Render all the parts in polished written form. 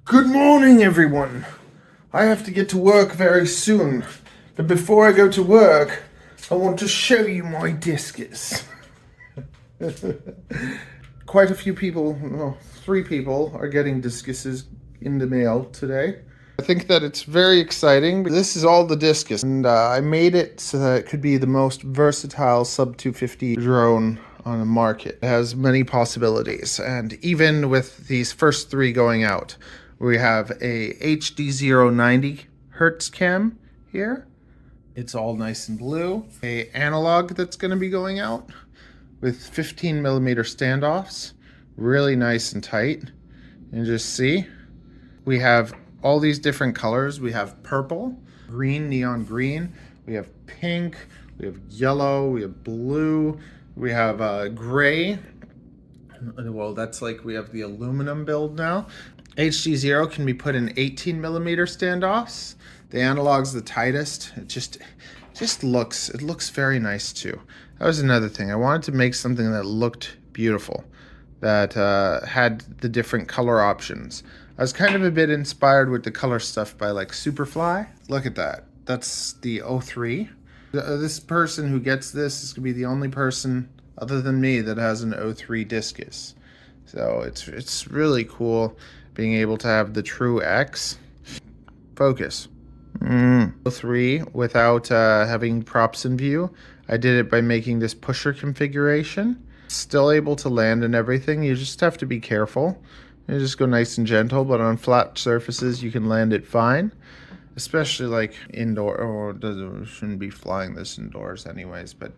Good morning, everyone. I have to get to work very soon, but before I go to work, I want to show you my discus. Quite a few people, well, 3 people, are getting discuses in the mail today. I think that it's very exciting. This is all the discus, and I made it so that it could be the most versatile sub-250 drone on the market. It has many possibilities, and even with these first 3 going out, we have a HD 090 Hertz cam here. It's all nice and blue. A analog that's going to be going out with 15mm standoffs, really nice and tight. And just see, we have all these different colors. We have purple, green, neon green. We have pink. We have yellow. We have blue. We have gray. Well, that's like we have the aluminum build now. HD0 can be put in 18mm standoffs. The analog's the tightest. It just looks very nice too. That was another thing. I wanted to make something that looked beautiful, that had the different color options. I was kind of a bit inspired with the color stuff by like Superfly. Look at that. That's the 03. This person who gets this is gonna be the only person other than me that has an 03 discus. So it's really cool being able to have the true X. Focus. 03 without having props in view. I did it by making this pusher configuration. Still able to land and everything. You just have to be careful. You just go nice and gentle, but on flat surfaces you can land it fine. Especially like indoor, or shouldn't be flying this indoors anyways, but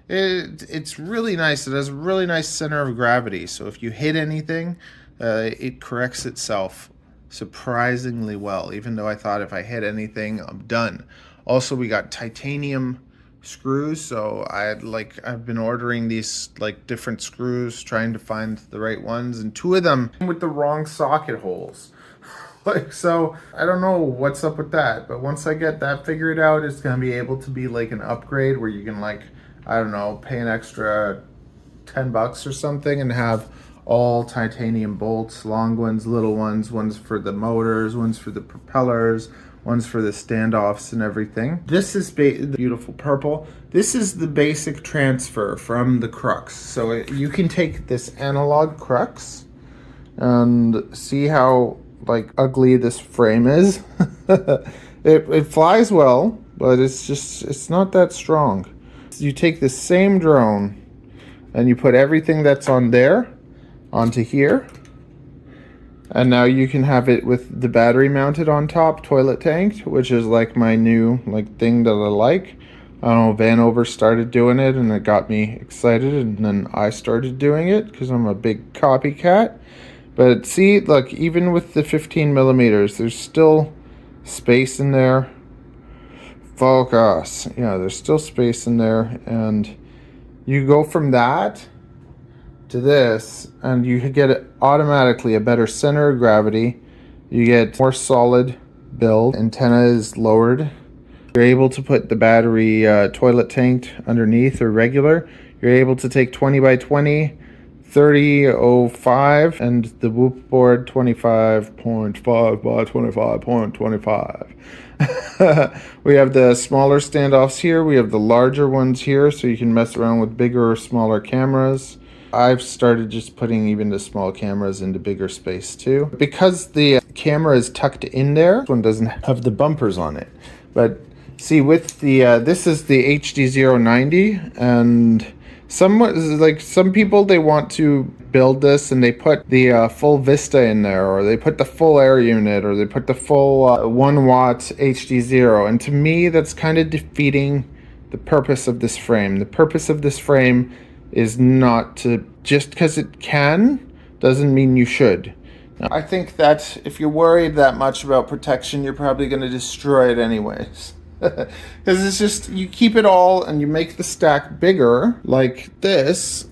it's really nice. It has a really nice center of gravity, so if you hit anything, it corrects itself surprisingly well, even though I thought if I hit anything, I'm done. Also, we got titanium screws, so I've been ordering these like different screws, trying to find the right ones, and 2 of them with the wrong socket holes. So I don't know what's up with that, but once I get that figured out, it's gonna be able to be like an upgrade where you can, like, I don't know, pay an extra $10 or something and have all titanium bolts, long ones, little ones, ones for the motors, ones for the propellers, ones for the standoffs and everything. This is the beautiful purple. This is the basic transfer from the crux. So you can take this analog crux and see how like ugly this frame is. it flies well, but it's not that strong. You take the same drone and you put everything that's on there onto here, and now you can have it with the battery mounted on top, toilet tanked, which is like my new thing that I like. I don't know, Vanover started doing it and it got me excited, and then I started doing it because I'm a big copycat. But see, look, even with the 15mm, there's still space in there. Focus. Yeah, there's still space in there. And you go from that to this, and you get automatically a better center of gravity. You get more solid build. Antenna is lowered. You're able to put the battery toilet tanked underneath or regular. You're able to take 20x20. 3005 and the whoop board 25.5 by 25.25. We have the smaller standoffs here. We have the larger ones here, so you can mess around with bigger or smaller cameras. I've started just putting even the small cameras into bigger space too. Because the camera is tucked in there, this one doesn't have the bumpers on it. But see, with the this is the HD 090, and some people, they want to build this and they put the full Vista in there, or they put the full air unit, or they put the full 1-watt HD0, and to me that's kind of defeating the purpose of this frame. The purpose of this frame is not to, just because it can doesn't mean you should. Now, I think that if you're worried that much about protection, you're probably going to destroy it anyways. Because it's just, you keep it all and you make the stack bigger like this,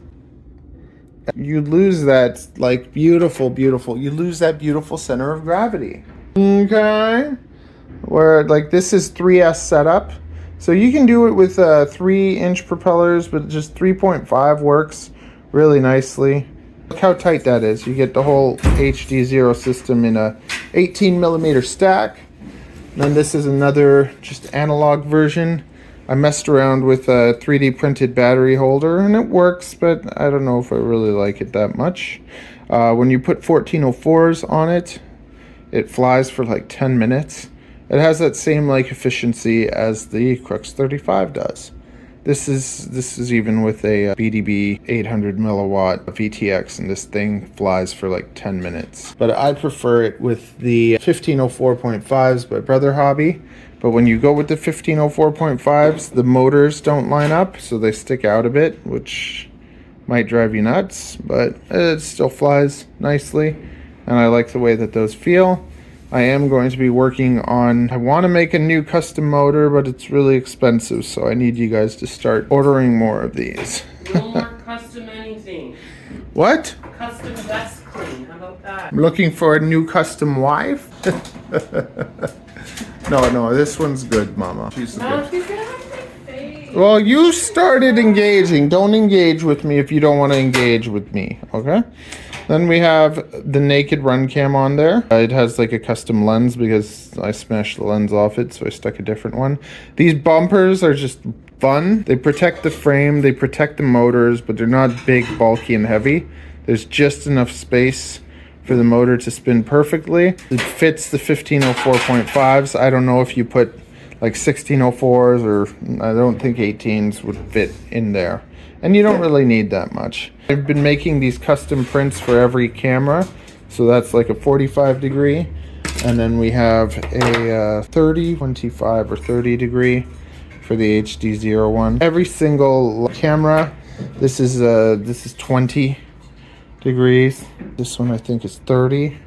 you lose that beautiful you lose that beautiful center of gravity. Okay, where this is 3S setup, so you can do it with 3-inch propellers, but just 3.5 works really nicely. Look how tight that is. You get the whole HD0 system in a 18mm stack. And then this is another just analog version. I messed around with a 3D printed battery holder and it works, but I don't know if I really like it that much. When you put 1404s on it, it flies for like 10 minutes. It has that same like efficiency as the Crux 35 does. This is even with a BDB 800 milliwatt VTX, and this thing flies for like 10 minutes. But I prefer it with the 1504.5s by Brother Hobby. But when you go with the 1504.5s, the motors don't line up, so they stick out a bit, which might drive you nuts, but it still flies nicely, and I like the way that those feel. I am going to be working on, I want to make a new custom motor, but it's really expensive, so I need you guys to start ordering more of these. No more custom anything. What? Custom vest clean, how about that? I'm looking for a new custom wife? No, this one's good, Mama. She's No, good. she's gonna have a big face. Well, you started engaging. Don't engage with me if you don't want to engage with me, okay? Then we have the naked Runcam on there. It has like a custom lens because I smashed the lens off it, so I stuck a different one. These bumpers are just fun. They protect the frame, they protect the motors, but they're not big, bulky, and heavy. There's just enough space for the motor to spin perfectly. It fits the 1504.5s. I don't know if you put like 1604s, or I don't think 18s would fit in there. And you don't really need that much. I've been making these custom prints for every camera. So that's like a 45 degree. And then we have a 30, 25 or 30 degree for the HD01. Every single camera, this is 20 degrees. This one I think is 30.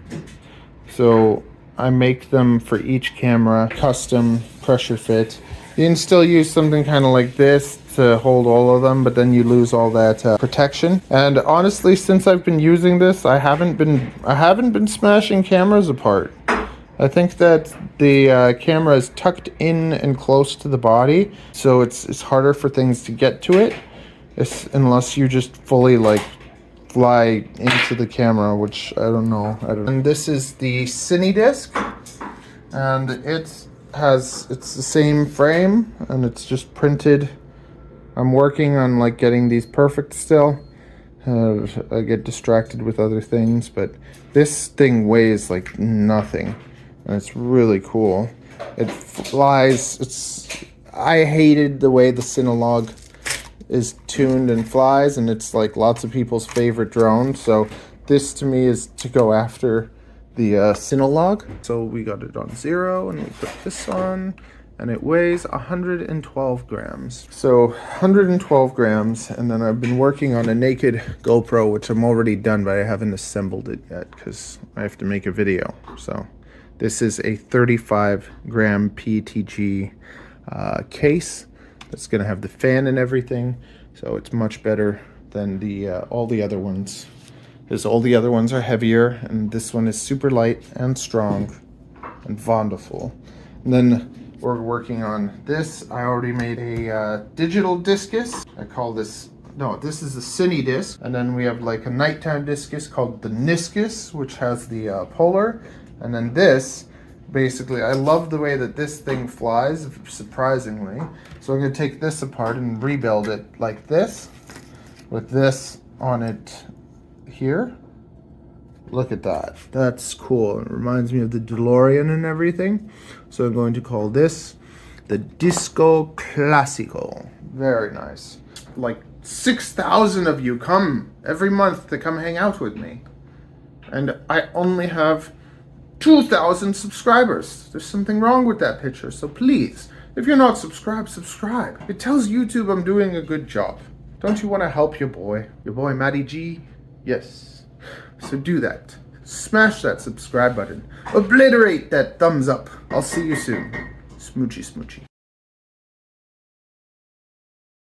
So I make them for each camera, custom pressure fit. You can still use something kind of like this to hold all of them, but then you lose all that protection. And honestly, since I've been using this, I haven't been smashing cameras apart. I think that the camera is tucked in and close to the body, so it's harder for things to get to it, unless you just fully like fly into the camera, which I don't know. And this is the Cine disc, and it's the same frame, and it's just printed. I'm working on like getting these perfect still. I get distracted with other things, but this thing weighs like nothing, and it's really cool. It flies. I hated the way the Cinelog is tuned and flies, and it's like lots of people's favorite drone. So this to me is to go after the Cinelog. So we got it on 0, and we put this on, and it weighs 112 grams. So 112 grams, and then I've been working on a naked GoPro, which I'm already done, but I haven't assembled it yet because I have to make a video. So this is a 35 gram PTG case. That's gonna have the fan and everything, so it's much better than the all the other ones. Because all the other ones are heavier, and this one is super light and strong and wonderful. And then we're working on this. I already made a digital discus. I call this, no, this is the Cine disc. And then we have like a nighttime discus called the Niscus, which has the polar. And then this, basically, I love the way that this thing flies, surprisingly. So I'm gonna take this apart and rebuild it like this, with this on it here. Look at that. That's cool. It reminds me of the DeLorean and everything. So I'm going to call this the Disco Classico. Very nice. Like 6,000 of you come every month to come hang out with me. And I only have 2,000 subscribers. There's something wrong with that picture. So please, if you're not subscribed, subscribe. It tells YouTube I'm doing a good job. Don't you want to help your boy Matty G? Yes. So do that. Smash that subscribe button. Obliterate that thumbs up. I'll see you soon. Smoochy smoochy.